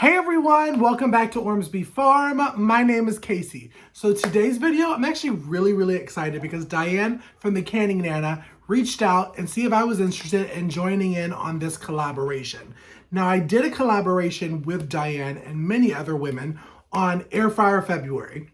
Hey everyone, welcome back to Ormsby Farm. My name is Casey. So today's video, I'm actually really excited because Diane from the Canning Nana reached out and see if I was interested in joining in on this collaboration. Now I did a collaboration with Diane and many other women on Air Fryer February,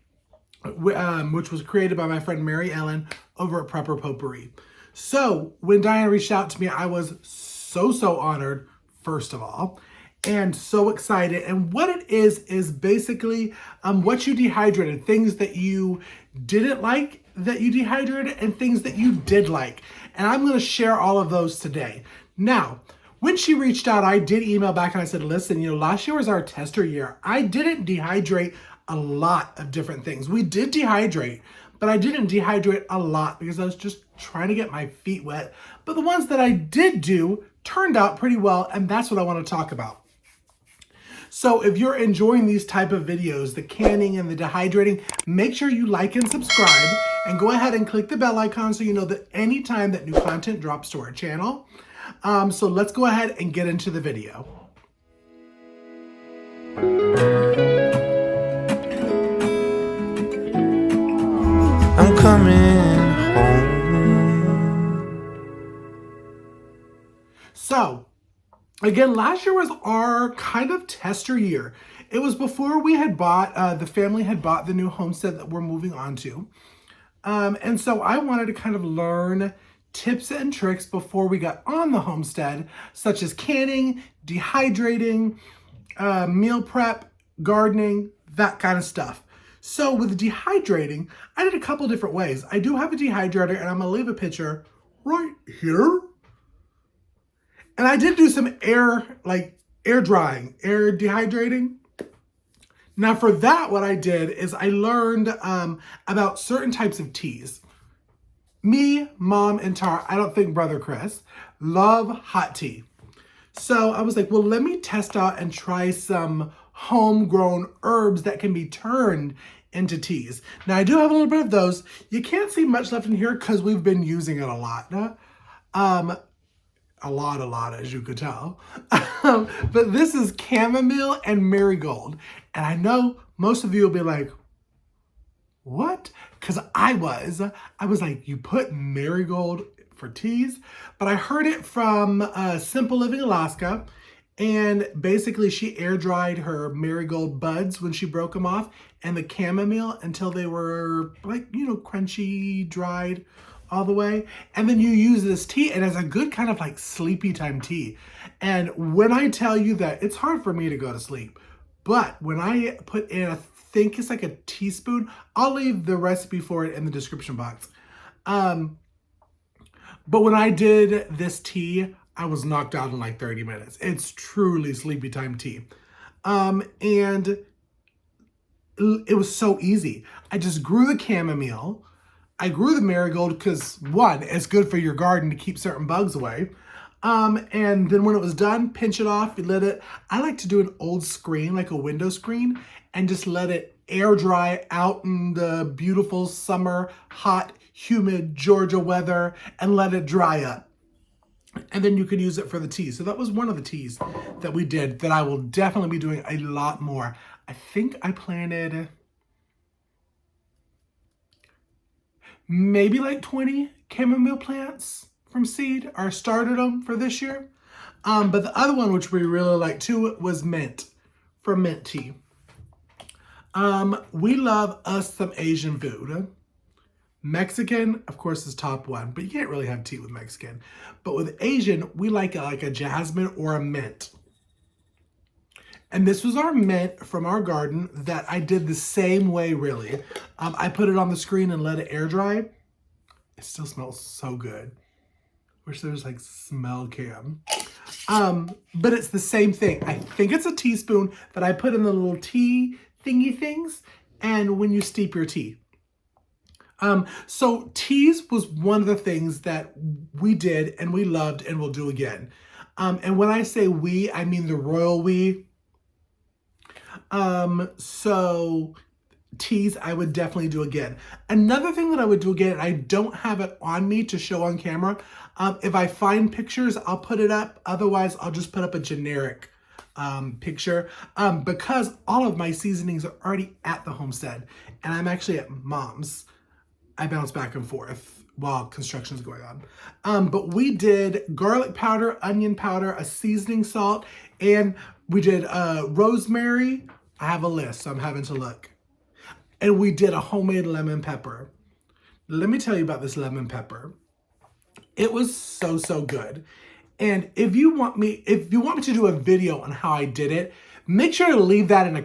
which was created by my friend Mary Ellen over at Prepper Potpourri. So when Diane reached out to me, I was so honored, first of all, and so excited. And what it is basically what you dehydrated, things that you didn't like that you dehydrated and things that you did like. And I'm going to share all of those today. Now, when she reached out, I did email back and I said, listen, last year was our tester year. I didn't dehydrate a lot of different things. We did dehydrate, but I didn't dehydrate a lot because I was just trying to get my feet wet. But the ones that I did do turned out pretty well, and that's what I want to talk about. So if you're enjoying these type of videos, the canning and the dehydrating, make sure you like and subscribe and go ahead and click the bell icon so you know that anytime that new content drops to our channel. So let's go ahead and get into the video. I'm coming home. So again, last year was our kind of tester year. It was before we had bought, the family had bought the new homestead that we're moving on to. And so I wanted to kind of learn tips and tricks before we got on the homestead, such as canning, dehydrating, meal prep, gardening, that kind of stuff. So with dehydrating, I did a couple different ways. I do have a dehydrator and I'm gonna leave a picture right here. And I did do some air drying, air dehydrating. Now for that, what I did is I learned about certain types of teas. Me, Mom, and Tara, I don't think Brother Chris, love hot tea. So I was like, well, let me test out and try some homegrown herbs that can be turned into teas. Now I do have a little bit of those. You can't see much left in here because we've been using it a lot. A lot, as you could tell. But this is chamomile and marigold. And I know most of you will be like, what? Because I was like, you put marigold for teas? But I heard it from Simple Living Alaska. And basically she air dried her marigold buds when she broke them off and the chamomile until they were like, crunchy, dried all the way. And then you use this tea and it's a good kind of like sleepy time tea. And when I tell you that, it's hard for me to go to sleep. But when I put in, I think it's like a teaspoon, I'll leave the recipe for it in the description box. But when I did this tea, I was knocked out in like 30 minutes. It's truly sleepy time tea. And it was so easy. I just grew the chamomile. I grew the marigold because one, it's good for your garden to keep certain bugs away. And then when it was done, pinch it off, you let it, I like to do an old screen, like a window screen, and just let it air dry out in the beautiful summer, hot, humid Georgia weather and let it dry up. And then you can use it for the tea. So that was one of the teas that we did that I will definitely be doing a lot more. I think I planted maybe like 20 chamomile plants from seed, or started them for this year. But the other one, which we really like too, was mint, for mint tea. We love us some Asian food. Mexican, of course, is top one, but you can't really have tea with Mexican. But with Asian, we like a jasmine or a mint. And this was our mint from our garden that I did the same way, really. I put it on the screen and let it air dry. It still smells so good. Wish there was like smell cam. But it's the same thing. I think it's a teaspoon that I put in the little tea thingy things, and when you steep your tea. So teas was one of the things that we did and we loved and will do again. And when I say we, I mean the royal we. So teas I would definitely do again. Another thing that I would do again, and I don't have it on me to show on camera. If I find pictures, I'll put it up. Otherwise, I'll just put up a generic picture because all of my seasonings are already at the homestead and I'm actually at mom's. I bounce back and forth while construction is going on. But we did garlic powder, onion powder, a seasoning salt, and we did rosemary. I have a list, so I'm having to look. And we did a homemade lemon pepper. Let me tell you about this lemon pepper. It was so, so good. And if you want me to do a video on how I did it, make sure to leave that in the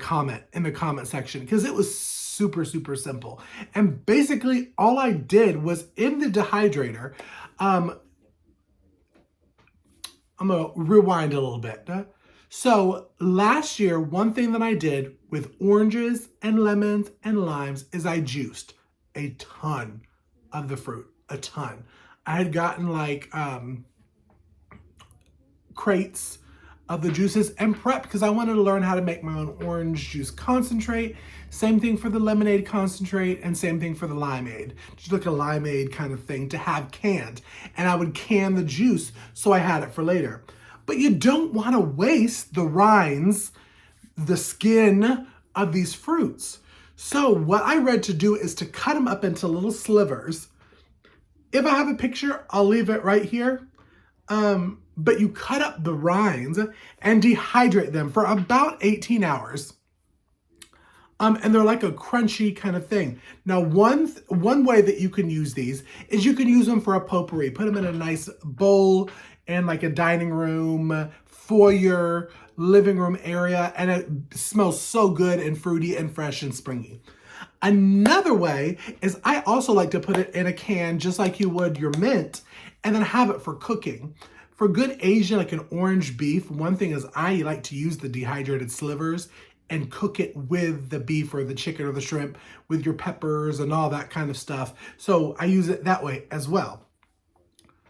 comment section because it was super, super simple. And basically all I did was in the dehydrator, I'm gonna rewind a little bit. So last year, one thing that I did with oranges and lemons and limes is I juiced a ton of the fruit, a ton. I had gotten like crates of the juices and prep because I wanted to learn how to make my own orange juice concentrate. Same thing for the lemonade concentrate and same thing for the limeade. Just like a limeade kind of thing to have canned. And I would can the juice so I had it for later. But you don't want to waste the rinds, the skin of these fruits. So what I read to do is to cut them up into little slivers. If I have a picture, I'll leave it right here. But you cut up the rinds and dehydrate them for about 18 hours. And they're like a crunchy kind of thing. Now, one way that you can use these is you can use them for a potpourri. Put them in a nice bowl in like a dining room, foyer, living room area, and it smells so good and fruity and fresh and springy. Another way is I also like to put it in a can just like you would your mint and then have it for cooking. For good Asian, like an orange beef, one thing is I like to use the dehydrated slivers and cook it with the beef or the chicken or the shrimp with your peppers and all that kind of stuff. So I use it that way as well.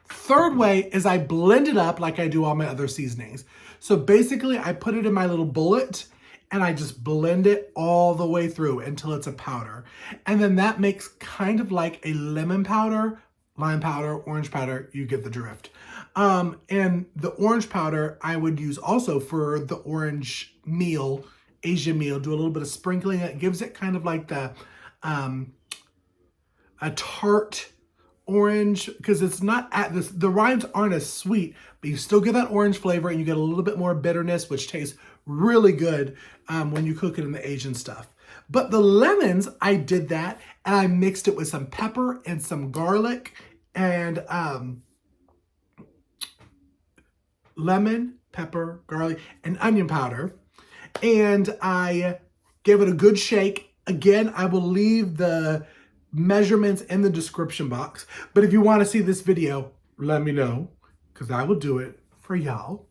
Third way is I blend it up like I do all my other seasonings. So basically I put it in my little bullet and I just blend it all the way through until it's a powder. And then that makes kind of like a lemon powder, lime powder, orange powder, you get the drift. And the orange powder I would use also for the orange meal, Asian meal, do a little bit of sprinkling. It gives it kind of like the, a tart orange, because it's not the rinds aren't as sweet, but you still get that orange flavor and you get a little bit more bitterness, which tastes really good when you cook it in the Asian stuff. But the lemons, I did that and I mixed it with some pepper and some garlic and lemon, pepper, garlic, and onion powder. And I gave it a good shake. Again, I will leave the measurements in the description box. But if you want to see this video, let me know, because I will do it for y'all.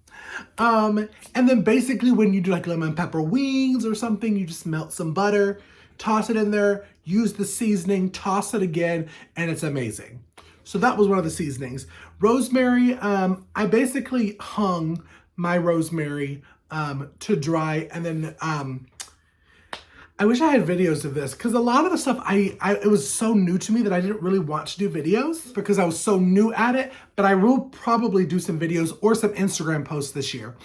And then basically when you do like lemon pepper wings or something, you just melt some butter, toss it in there, use the seasoning, toss it again, and it's amazing. So that was one of the seasonings. Rosemary, I basically hung my rosemary to dry, and then I wish I had videos of this because a lot of the stuff it was so new to me that I didn't really want to do videos because I was so new at it, but I will probably do some videos or some Instagram posts this year.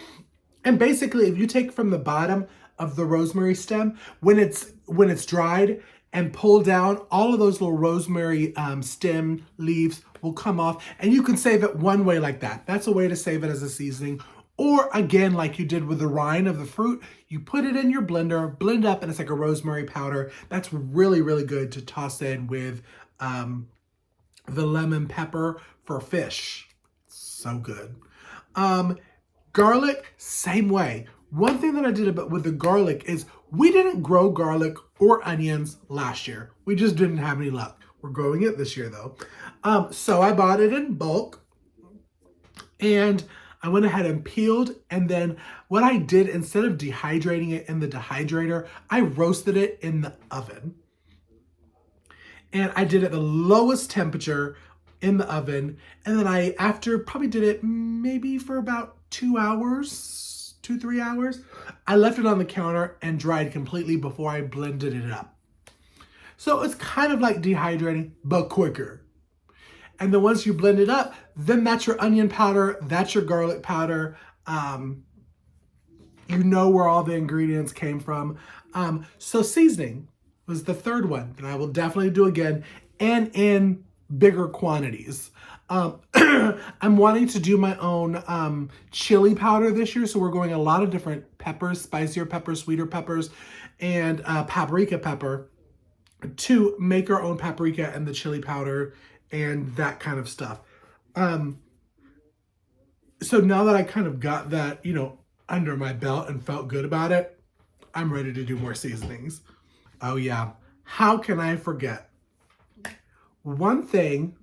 And basically, if you take from the bottom of the rosemary stem, when it's dried and pull down, all of those little rosemary stem leaves will come off, and you can save it one way like that. That's a way to save it as a seasoning. Or again, like you did with the rind of the fruit, you put it in your blender, blend up, and it's like a rosemary powder. That's really, really good to toss in with the lemon pepper for fish. So good. Garlic, same way. One thing that I did about with the garlic is we didn't grow garlic or onions last year. We just didn't have any luck. We're growing it this year though. So I bought it in bulk and I went ahead and peeled, and then what I did, instead of dehydrating it in the dehydrator, I roasted it in the oven. And I did it at the lowest temperature in the oven. And then I, after probably did it maybe for about 2 hours, 2-3 hours, I left it on the counter and dried completely before I blended it up. So it's kind of like dehydrating, but quicker. And then once you blend it up, then that's your onion powder, that's your garlic powder, you know where all the ingredients came from. So seasoning was the third one that I will definitely do again, and in bigger quantities. I'm wanting to do my own chili powder this year, so we're going a lot of different peppers, spicier peppers, sweeter peppers, and paprika pepper to make our own paprika and the chili powder and that kind of stuff. So now that I kind of got that, you know, under my belt and felt good about it, I'm ready to do more seasonings. Oh yeah, how can I forget? One thing,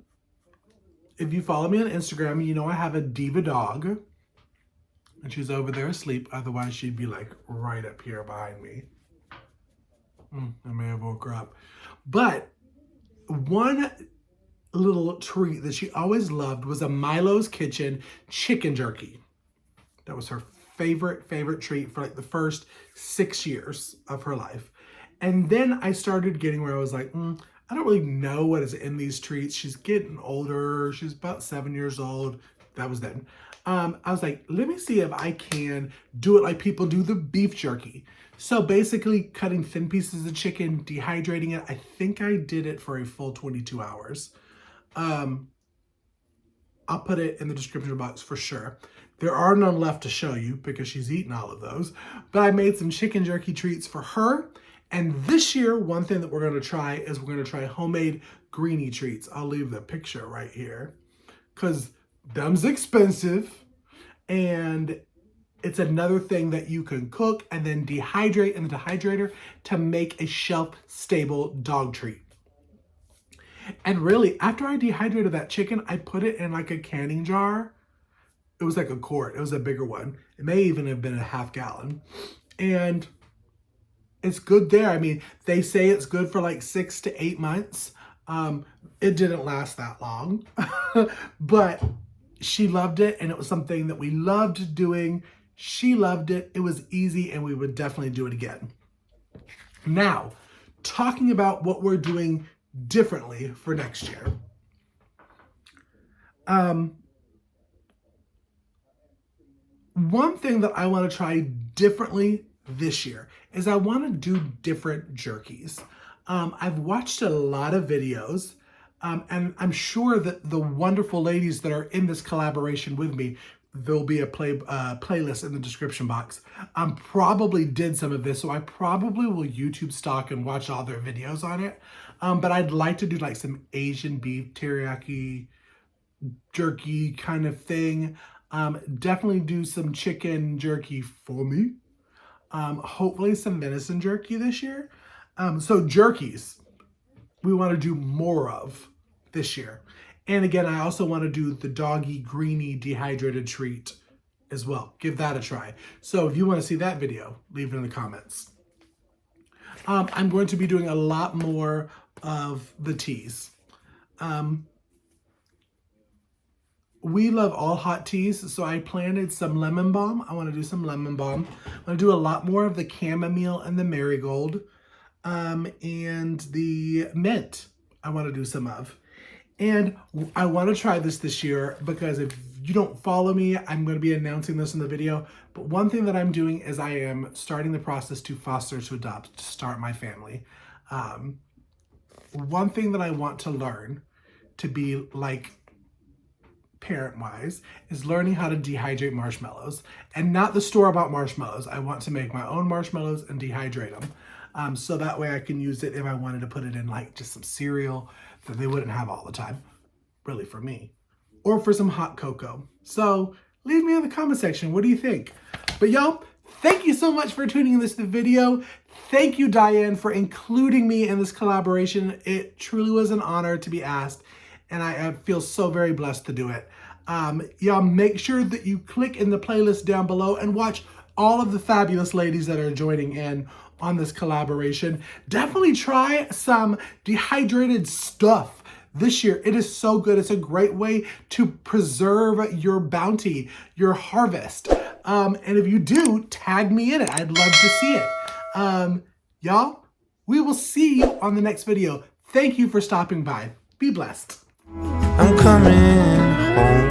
if you follow me on Instagram, you know I have a diva dog. And she's over there asleep, otherwise she'd be like right up here behind me. I may have woke her up. But one little treat that she always loved was a Milo's Kitchen chicken jerky. That was her favorite treat for like the first 6 years of her life. And then I started getting where I was like, I don't really know what is in these treats. She's getting older. She's about 7 years old. That was then. I was like, let me see if I can do it like people do the beef jerky. So basically cutting thin pieces of chicken, dehydrating it. I think I did it for a full 22 hours. I'll put it in the description box for sure. There are none left to show you because she's eaten all of those. But I made some chicken jerky treats for her. And this year, one thing that we're going to try is we're going to try homemade greenie treats. I'll leave the picture right here because them's expensive. And it's another thing that you can cook and then dehydrate in the dehydrator to make a shelf-stable dog treat. And really, after I dehydrated that chicken, I put it in like a canning jar. It was like a quart. It was a bigger one. It may even have been a half gallon. And it's good there. I mean, they say it's good for like 6 to 8 months. It didn't last that long, but she loved it. And it was something that we loved doing. She loved it. It was easy and we would definitely do it again. Now, talking about what we're doing differently for next year. One thing that I want to try differently this year is I want to do different jerkies. I've watched a lot of videos, and I'm sure that the wonderful ladies that are in this collaboration with me, there'll be a playlist in the description box. Probably did some of this, so I probably will YouTube stock and watch all their videos on it. But I'd like to do like some Asian beef teriyaki jerky kind of thing. Definitely do some chicken jerky for me. Hopefully some venison jerky this year. So jerkies, we want to do more of this year. And again, I also want to do the doggy greenie dehydrated treat as well. Give that a try. So if you want to see that video, leave it in the comments. I'm going to be doing a lot more of the teas. We love all hot teas, so I planted some lemon balm. I want to do some lemon balm. I'm going to do a lot more of the chamomile and the marigold, and the mint I want to do some of. And I want to try this year because if you don't follow me, I'm going to be announcing this in the video. But one thing that I'm doing is I am starting the process to foster, to adopt, to start my family. One thing that I want to learn to be like parent-wise is learning how to dehydrate marshmallows, and not the store-bought marshmallows. I want to make my own marshmallows and dehydrate them. So that way I can use it if I wanted to put it in like just some cereal that they wouldn't have all the time, really for me, or for some hot cocoa. So leave me in the comment section. What do you think? But y'all, thank you so much for tuning in this video. Thank you, Diane, for including me in this collaboration. It truly was an honor to be asked, and I feel so very blessed to do it. Y'all make sure that you click in the playlist down below and watch all of the fabulous ladies that are joining in on this collaboration. Definitely try some dehydrated stuff this year. It is so good. It's a great way to preserve your bounty, your harvest. And if you do, tag me in it. I'd love to see it. Y'all, we will see you on the next video. Thank you for stopping by. Be blessed. I'm coming home.